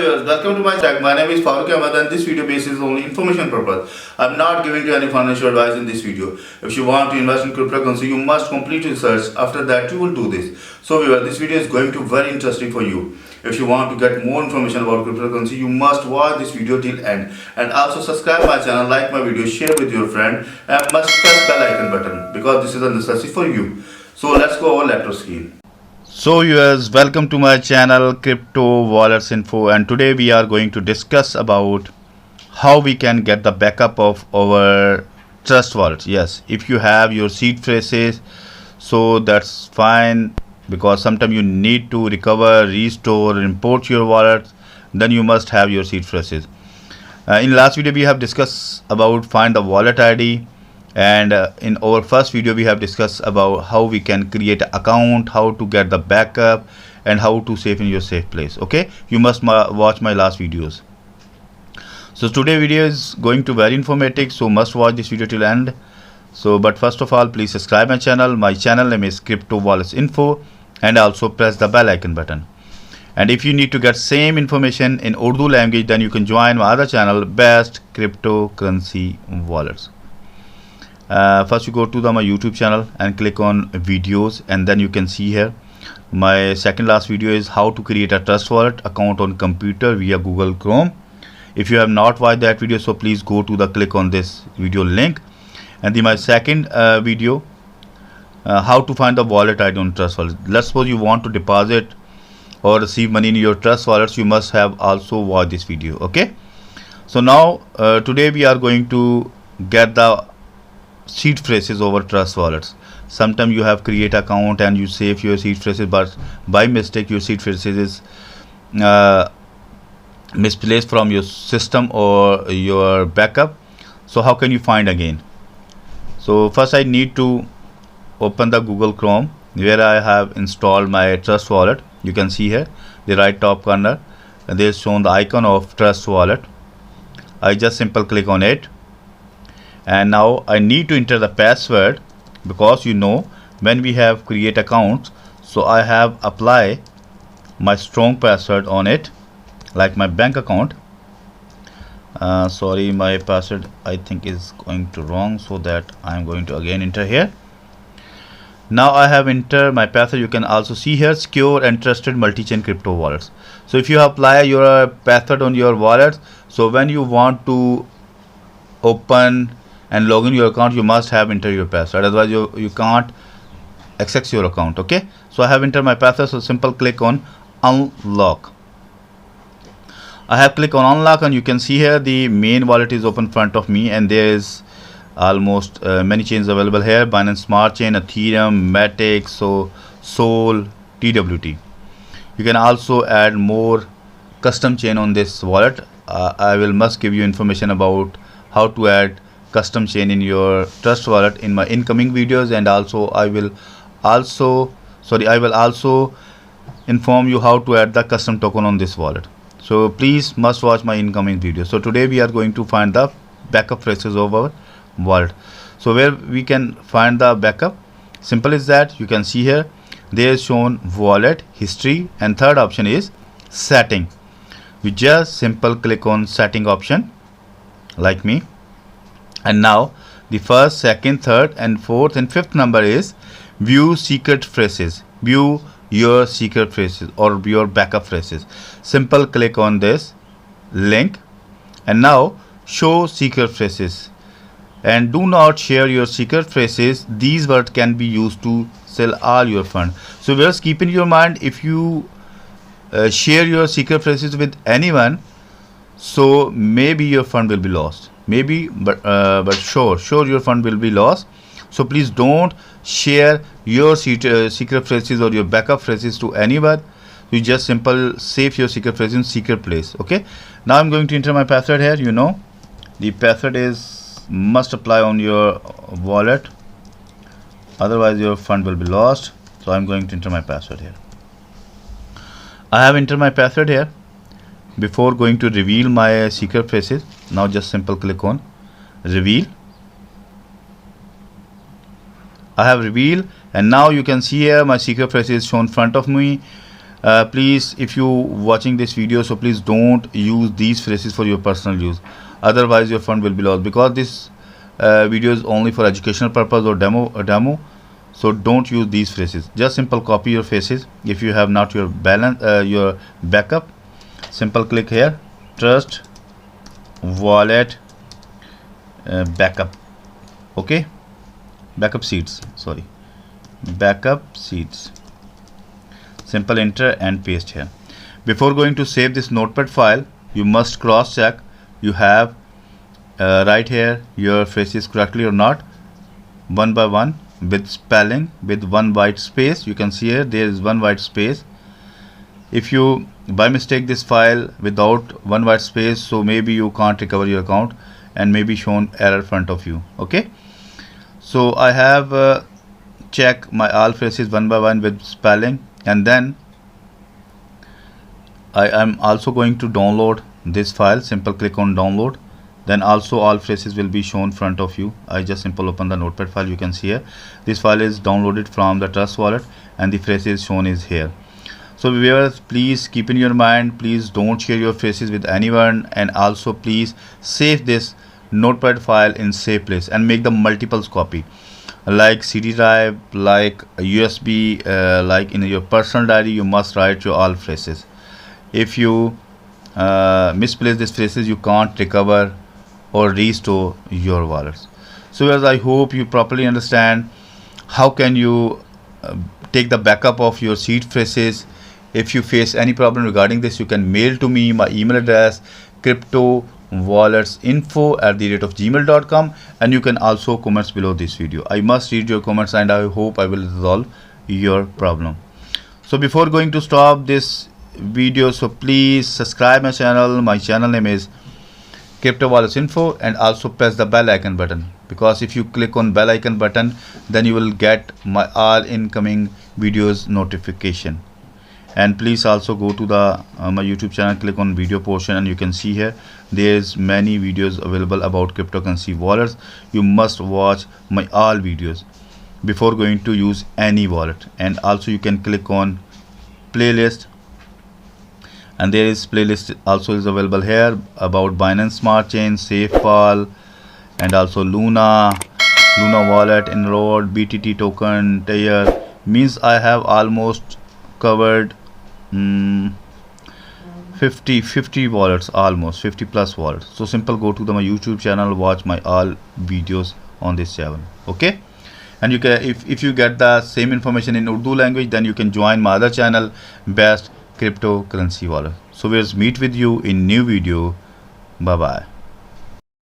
viewers, welcome to my channel. My name is Farooq Ahmed and this video basis only information purpose. I'm not giving you any financial advice in this video. If you want to invest in cryptocurrency, you must complete research. After that, you will do this. So viewers, this video is going to be very interesting for you. If you want to get more information about cryptocurrency, you must watch this video till end. And also subscribe my channel, like my video, share with your friend, and must press bell icon button because this is a necessity for you. So let's go over laptop screen. So viewers, welcome to my channel Crypto Wallets Info, and today we are going to discuss about how we can get the backup of our trust wallets. Yes, if you have your seed phrases, so that's fine, because sometimes you need to recover, restore, import your wallet, then you must have your seed phrases. In last video we have discussed about find the wallet ID, and in our first video we have discussed about how we can create an account, how to get the backup, and how to save in your safe place. Okay, you must watch my last videos. So today video is going to very informative, so must watch this video till end. So but first of all, please subscribe my channel. My channel name is Crypto Wallets Info, and also press the bell icon button. And if you need to get same information in Urdu language, then you can join my other channel, Best Cryptocurrency Wallets. First you go to my YouTube channel and click on videos, and then you can see here my second last video is how to create a trust wallet account on computer via Google Chrome. If you have not watched that video, so please go to the click on this video link. And my second video, how to find the wallet ID on trust wallet. Let's suppose you want to deposit or receive money in your trust wallets, you must have also watched this video. Okay, so now today we are going to get the seed phrases over trust wallets. Sometimes you have create account and you save your seed phrases, but by mistake your seed phrases is misplaced from your system or your backup. So how can you find again? So first I need to open the Google Chrome where I have installed my trust wallet. You can see here the right top corner there is shown the icon of trust wallet. I just simple click on it, and now I need to enter the password, because you know when we have create accounts, so I have apply my strong password on it, like my bank account. Sorry, my password I think is going to wrong, so that I am going to again enter here. Now I have entered my password. You can also see here secure and trusted multi-chain crypto wallets. So if you apply your password on your wallet, so when you want to open and log in your account, you must have enter your password, otherwise you can't access your account. Okay, so I have entered my password, so simple click on unlock. I have clicked on unlock, and you can see here the main wallet is open in front of me, and there is almost many chains available here: Binance Smart Chain, Ethereum, Matic, so Sol, TWT. You can also add more custom chain on this wallet. I will must give you information about how to add custom chain in your trust wallet in my incoming videos, and also I will also inform you how to add the custom token on this wallet. So please must watch my incoming video. So today we are going to find the backup phrases of our wallet. So where we can find the backup, simple is that you can see here there is shown wallet history, and third option is setting. You just simple click on setting option like me, and now the first, second, third, and fourth and fifth number is view secret phrases. View your secret phrases or your backup phrases. Simple click on this link, and now show secret phrases, and do not share your secret phrases. These words can be used to sell all your fund. So just keep in your mind, if you share your secret phrases with anyone, so maybe your fund will be lost, maybe, but sure your fund will be lost. So please don't share your secret phrases or your backup phrases to anyone. You just simple save your secret phrase in secret place. Okay, now I'm going to enter my password here. You know the password is must apply on your wallet, otherwise your fund will be lost. So I'm going to enter my password here. I have entered my password here. Before going to reveal my secret phrases, now just simple click on reveal. I have revealed, and now you can see here my secret phrase is shown in front of me. Please, if you watching this video, so please don't use these phrases for your personal use, otherwise your fund will be lost, because this video is only for educational purpose or demo. So don't use these phrases. Just simple copy your phrases. If you have not your balance your backup, simple click here, trust wallet backup. Okay, backup seeds, sorry, backup seeds. Simple enter and paste here. Before going to save this notepad file, you must cross check you have right here your phrases correctly or not, one by one, with spelling, with one white space. You can see here there is one white space. If you by mistake this file without one white space, so maybe you can't recover your account and maybe shown error front of you. Okay, so I have check my all phrases one by one with spelling, and then I am also going to download this file. Simple click on download, then also all phrases will be shown front of you. I just simple open the notepad file. You can see here this file is downloaded from the Trust Wallet and the phrases shown is here. So viewers, please keep in your mind, please don't share your phrases with anyone, and also please save this notepad file in safe place and make the multiples copy, like CD drive, like USB, like in your personal diary. You must write your all phrases. If you misplace these phrases, you can't recover or restore your wallets. So as I hope you properly understand how can you take the backup of your seed phrases. If you face any problem regarding this, you can mail to me. My email address cryptowalletsinfo@gmail.com, and you can also comments below this video. I must read your comments and I hope I will resolve your problem. So before going to stop this video, so please subscribe my channel. My channel name is Crypto Wallets Info, and also press the bell icon button, because if you click on bell icon button, then you will get my all incoming videos notification. And please also go to the my YouTube channel, click on video portion, and you can see here there's many videos available about cryptocurrency wallets. You must watch my all videos before going to use any wallet. And also you can click on playlist, and there is playlist also is available here about Binance Smart Chain, SafePal, and also Luna wallet, Enrolled, BTT token, Tier. Means I have almost covered 50 wallets, almost 50 plus wallets. So simple go to my YouTube channel, watch my all videos on this channel. Okay, and you can, if you get the same information in Urdu language, then you can join my other channel, Best Cryptocurrency Wallet. So we'll meet with you in new video. Bye bye.